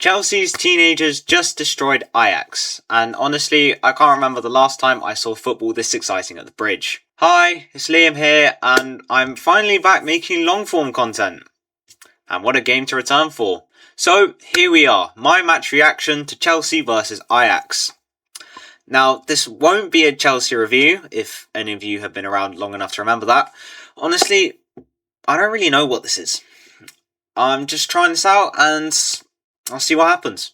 Chelsea's teenagers just destroyed Ajax, and honestly, I can't remember the last time I saw football this exciting at the Bridge. Hi, it's Liam here, and I'm finally back making long-form content. And what a game to return for. So, here we are, my match reaction to Chelsea versus Ajax. Now, this won't be a Chelsea review, if any of you have been around long enough to remember that. Honestly, I don't really know what this is. I'm just trying this out, and I'll see what happens.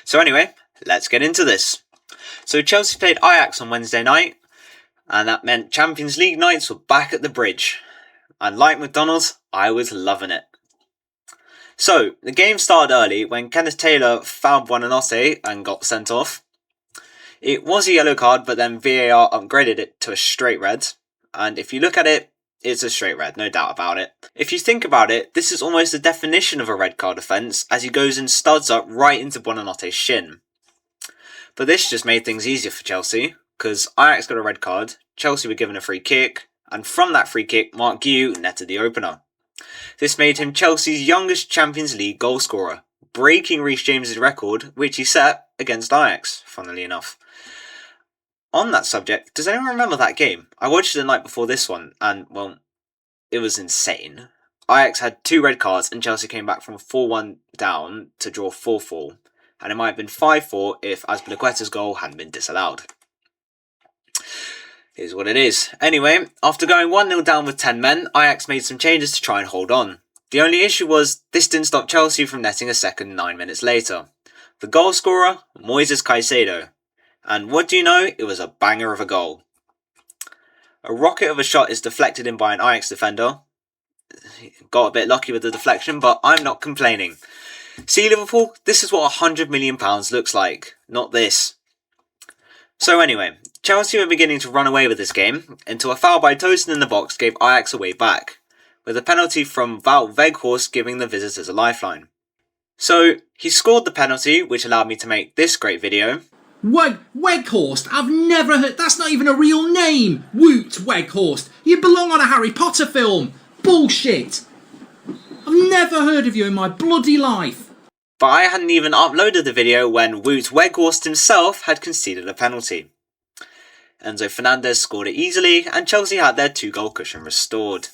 So anyway, let's get into this. So Chelsea played Ajax on Wednesday night, and that meant Champions League nights were back at the Bridge. And like McDonald's, I was loving it. So, the game started early when Kenneth Taylor fouled Buonanotte and got sent off. It was a yellow card, but then VAR upgraded it to a straight red. And if you look at it, it's a straight red, no doubt about it. If you think about it, this is almost the definition of a red card offence, as he goes and studs up right into Buonanotte's shin. But this just made things easier for Chelsea, because Ajax got a red card, Chelsea were given a free kick, and from that free kick, Marc Guiu netted the opener. This made him Chelsea's youngest Champions League goal scorer, breaking Reece James's record, which he set against Ajax, funnily enough. On that subject, does anyone remember that game? I watched it the night before this one, and, well, it was insane. Ajax had 2 red cards, and Chelsea came back from 4-1 down to draw 4-4, and it might have been 5-4 if Azpilicueta's goal hadn't been disallowed. Here's what it is. Anyway, after going 1-0 down with 10 men, Ajax made some changes to try and hold on. The only issue was, this didn't stop Chelsea from netting a second 9 minutes later. The goal scorer, Moises Caicedo. And what do you know? It was a banger of a goal. A rocket of a shot is deflected in by an Ajax defender. Got a bit lucky with the deflection, but I'm not complaining. See, Liverpool, this is what £100 million looks like, not this. So anyway, Chelsea were beginning to run away with this game, until a foul by Tosin in the box gave Ajax a way back, with a penalty from Wout Weghorst giving the visitors a lifeline. So, he scored the penalty, which allowed me to make this great video. Weghorst? I've never heard. That's not even a real name. Wout Weghorst. You belong on a Harry Potter film. Bullshit. I've never heard of you in my bloody life. But I hadn't even uploaded the video when Wout Weghorst himself had conceded a penalty. Enzo Fernandez scored it easily, and Chelsea had their 2-goal cushion restored.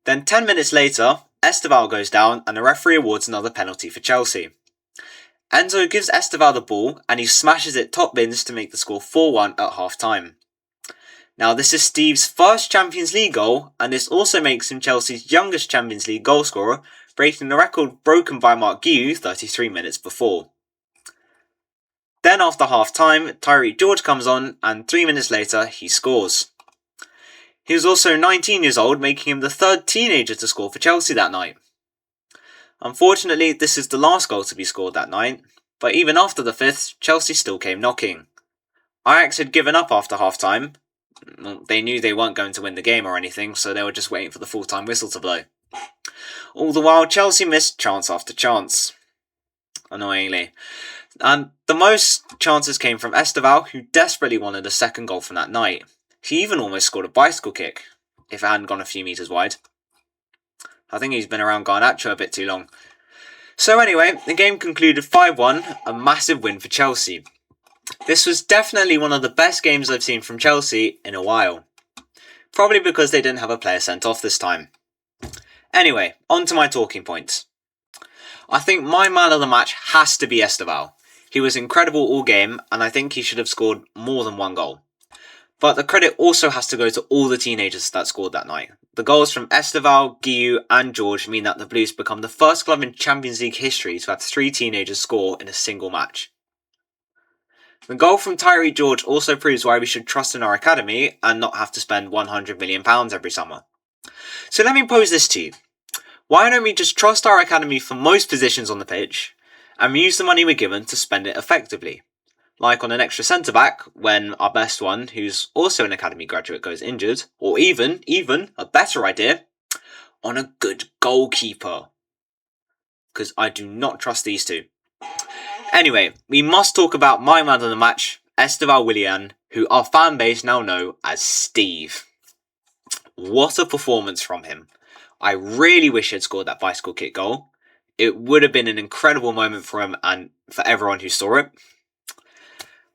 Then 10 minutes later, Estevão goes down, and the referee awards another penalty for Chelsea. Enzo gives Estevão the ball, and he smashes it top bins to make the score 4-1 at half-time. Now, this is Steve's first Champions League goal, and this also makes him Chelsea's youngest Champions League goal scorer, breaking the record broken by Marc Guiu 33 minutes before. Then, after half-time, Tyrique George comes on, and 3 minutes later, he scores. He was also 19 years old, making him the 3rd teenager to score for Chelsea that night. Unfortunately, this is the last goal to be scored that night, but even after the 5th, Chelsea still came knocking. Ajax had given up after half-time. They knew they weren't going to win the game or anything, so they were just waiting for the full-time whistle to blow. All the while, Chelsea missed chance after chance. Annoyingly. And the most chances came from Estevão, who desperately wanted a second goal from that night. He even almost scored a bicycle kick, if it hadn't gone a few metres wide. I think he's been around Garnacho a bit too long. So anyway, the game concluded 5-1, a massive win for Chelsea. This was definitely one of the best games I've seen from Chelsea in a while. Probably because they didn't have a player sent off this time. Anyway, on to my talking points. I think my man of the match has to be Estevão. He was incredible all game, and I think he should have scored more than 1 goal. But the credit also has to go to all the teenagers that scored that night. The goals from Estevão, Guiu and George mean that the Blues become the first club in Champions League history to have 3 teenagers score in a single match. The goal from Tyrique George also proves why we should trust in our academy and not have to spend £100 million every summer. So let me pose this to you. Why don't we just trust our academy for most positions on the pitch and use the money we're given to spend it effectively? Like on an extra centre-back, when our best one, who's also an academy graduate, goes injured. Or even, a better idea, on a good goalkeeper. Because I do not trust these two. Anyway, we must talk about my man of the match, Estevão Willian, who our fan base now know as Steve. What a performance from him. I really wish he had scored that bicycle kick goal. it would have been an incredible moment for him and for everyone who saw it.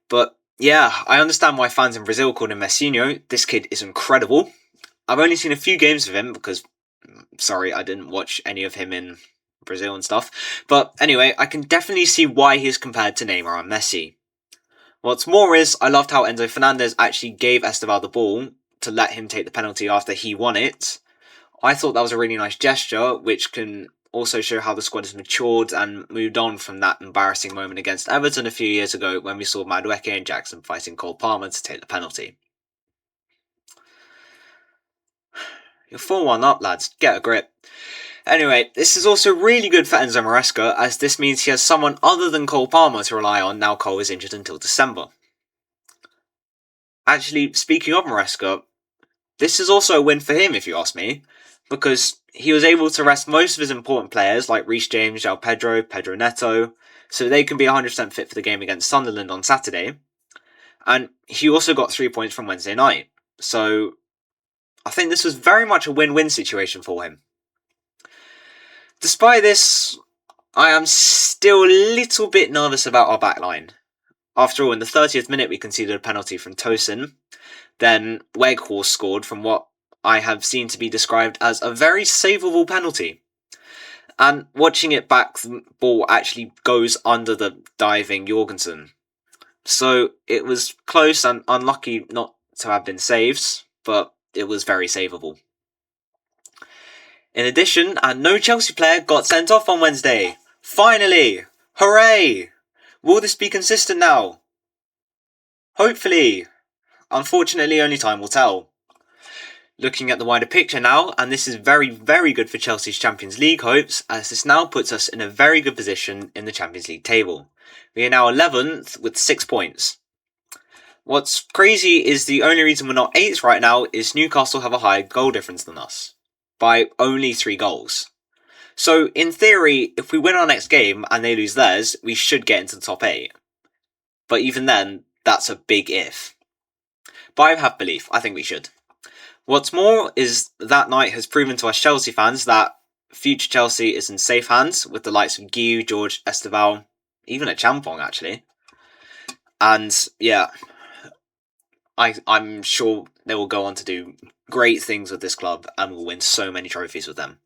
But yeah, I understand why fans in Brazil called him Messinho. This kid is incredible. I've only seen a few games of him because, sorry, I didn't watch any of him in Brazil and stuff. But anyway, I can definitely see why he's compared to Neymar and Messi. What's more is, I loved how Enzo Fernandez actually gave Estevão the ball to let him take the penalty after he won it. I thought that was a really nice gesture, which can also show how the squad has matured and moved on from that embarrassing moment against Everton a few years ago when we saw Madueke and Jackson fighting Cole Palmer to take the penalty. You're 4-1 up, lads. Get a grip. Anyway, this is also really good for Enzo Maresca, as this means he has someone other than Cole Palmer to rely on now Cole is injured until December. Actually, speaking of Maresca, this is also a win for him if you ask me, because he was able to rest most of his important players like Reece James, João Pedro, Pedro Neto, so they can be 100% fit for the game against Sunderland on Saturday. And he also got 3 points from Wednesday night, so I think this was very much a win-win situation for him. Despite this, I am still a little bit nervous about our backline. After all, in the 30th minute we conceded a penalty from Tosin, then Weghorst scored from what I have seen to be described as a very savable penalty. And watching it back, the ball actually goes under the diving Jorgensen. So it was close and unlucky not to have been saved, but it was very savable. In addition, no Chelsea player got sent off on Wednesday. Finally! Hooray! Will this be consistent now? Hopefully. Unfortunately, only time will tell. Looking at the wider picture now, and this is very, very good for Chelsea's Champions League hopes, as this now puts us in a very good position in the Champions League table. We are now 11th with 6 points. What's crazy is the only reason we're not 8th right now is Newcastle have a higher goal difference than us, by only 3 goals. So, in theory, if we win our next game and they lose theirs, we should get into the top 8. But even then, that's a big if. But I have belief, I think we should. What's more is that night has proven to us Chelsea fans that future Chelsea is in safe hands with the likes of Guiu, George, Estevão, even a Champong actually. And yeah, I'm sure they will go on to do great things with this club and will win so many trophies with them.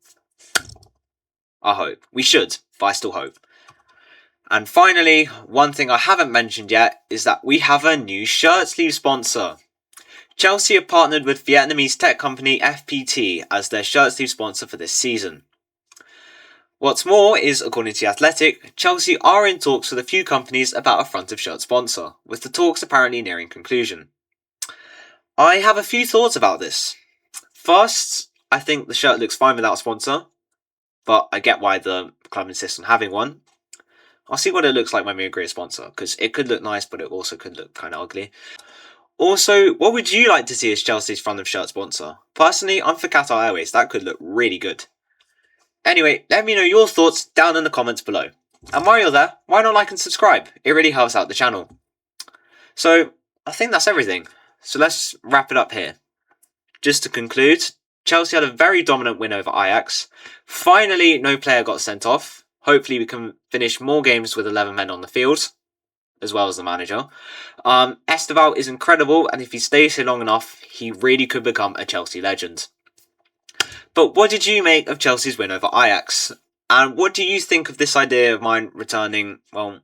I hope. We should, but I still hope. And finally, one thing I haven't mentioned yet is that we have a new shirt sleeve sponsor. Chelsea have partnered with Vietnamese tech company FPT as their shirt sleeve sponsor for this season. What's more is, according to The Athletic, Chelsea are in talks with a few companies about a front of shirt sponsor, with the talks apparently nearing conclusion. I have a few thoughts about this. First, I think the shirt looks fine without a sponsor, but I get why the club insists on having one. I'll see what it looks like when we agree a sponsor, because it could look nice, but it also could look kind of ugly. Also, what would you like to see as Chelsea's front of shirt sponsor? Personally, I'm for Qatar Airways, that could look really good. Anyway, let me know your thoughts down in the comments below. And while you're there, why not like and subscribe? It really helps out the channel. So, I think that's everything. So let's wrap it up here. Just to conclude, Chelsea had a very dominant win over Ajax. Finally, no player got sent off. Hopefully we can finish more games with 11 men on the field, as well as the manager. Estevão is incredible, and if he stays here long enough, he really could become a Chelsea legend. But what did you make of Chelsea's win over Ajax? And what do you think of this idea of mine returning, well,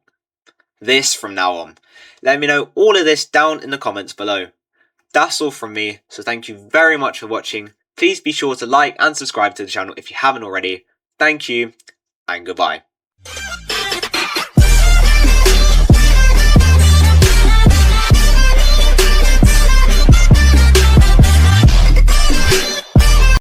this from now on? Let me know all of this down in the comments below. That's all from me, so thank you very much for watching. Please be sure to like and subscribe to the channel if you haven't already. Thank you, and goodbye.